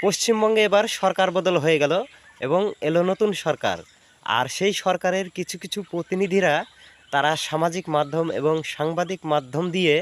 পশ্চিমবঙ্গে এবার সরকার বদল হয়ে গেল এবং এলো নতুন সরকার। আর সেই সরকারের কিছু কিছু প্রতিনিধিরা তারা সামাজিক মাধ্যম এবং সাংবাদিক মাধ্যম দিয়ে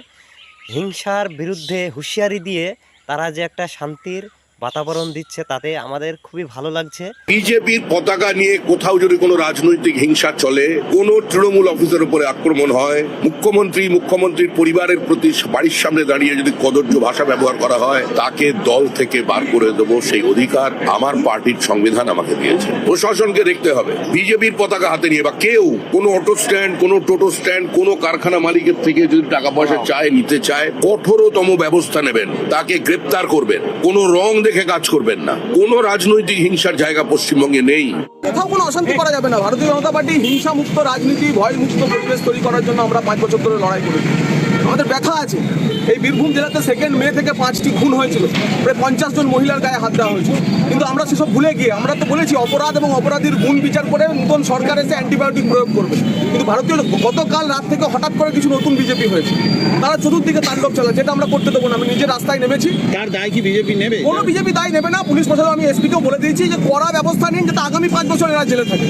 হিংসার বিরুদ্ধে হুঁশিয়ারি দিয়ে তারা যে একটা শান্তির বাতাবরণ দিচ্ছে, তাতে আমাদের খুবই ভালো লাগছে। বিজেপির পতাকা নিয়ে কোথাও যদি কোনো রাজনৈতিক হিংসা চলে, কোনো তৃণমূল অফিসের উপরে আক্রমণ হয়, মুখ্যমন্ত্রীর পরিবারের প্রতি বাড়ির সামনে দাঁড়িয়ে যদি কদর্য ভাষা ব্যবহার করা হয়, তাকে দল থেকে বার করে দেবো, সেই অধিকার আমার পার্টির সংবিধান আমাকে দিয়েছে। প্রশাসনকে দেখতে হবে বিজেপির পতাকা হাতে নিয়ে বা কেউ কোনো অটো স্ট্যান্ড, কোনো টোটো স্ট্যান্ড, কোনো কারখানা মালিকের থেকে যদি টাকা পয়সা নিতে চায়, কঠোরতম ব্যবস্থা নেবেন, তাকে গ্রেপ্তার করবেন। কোনো রং দেখে কাজ করবেন না। কোনো রাজনৈতিক হিংসার জায়গা পশ্চিমবঙ্গে নেই। কোথাও কোনো অশান্তি করা যাবে না। ভারতীয় জনতা পার্টি হিংসা মুক্ত রাজনীতি, ভয় মুক্ত পরিবেশ তৈরি করার জন্য আমরা 5 বছর ধরে লড়াই করেছি। আমাদের ব্যথা আছে। এই বীরভূম জেলাতে 2 মে থেকে 5টি খুন হয়েছিল, প্রায় 50 জন মহিলার গায়ে হাত দেওয়া হয়েছিল। কিন্তু আমরা সেসব ভুলে গিয়ে আমরা তো বলেছি অপরাধ এবং অপরাধীর গুণ বিচার করে নতুন সরকার এসে অ্যান্টিবায়োটিক প্রয়োগ করবে। কিন্তু ভারতীয় গতকাল রাত থেকে হঠাৎ করে কিছু নতুন বিজেপি হয়েছে, তারা চতুর্দিকে তাণ্ডব চালাচ্ছে। যেটা আমরা করতে দেবো না। আমি নিজে রাস্তায় নেমেছি। তার দায় কি বিজেপি নেবে? কোনো বিজেপি দায় নেবে না। পুলিশ প্রশাসন, আমি এসপিকেও বলে দিয়েছি যে কড়া ব্যবস্থা নিন, যাতে আগামী 5 বছর এরা জেলে থাকে।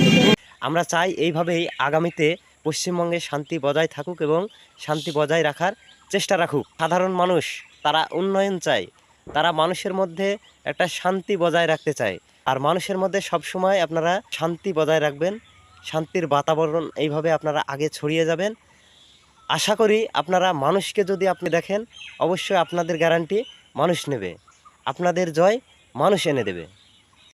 আমরা চাই এইভাবেই আগামীতে পশ্চিমবঙ্গে শান্তি বজায় থাকুক এবং শান্তি বজায় রাখার চেষ্টা রাখুক। সাধারণ মানুষ তারা উন্নয়ন চায়, তারা মানুষের মধ্যে একটা শান্তি বজায় রাখতে চায়। আর মানুষের মধ্যে সবসময় আপনারা শান্তি বজায় রাখবেন, শান্তির বাতাবরণ এইভাবে আপনারা আগে ছড়িয়ে যাবেন। আশা করি আপনারা মানুষকে যদি আপনি দেখেন, অবশ্যই আপনাদের গ্যারান্টি মানুষ নেবে, আপনাদের জয় মানুষ এনে দেবে।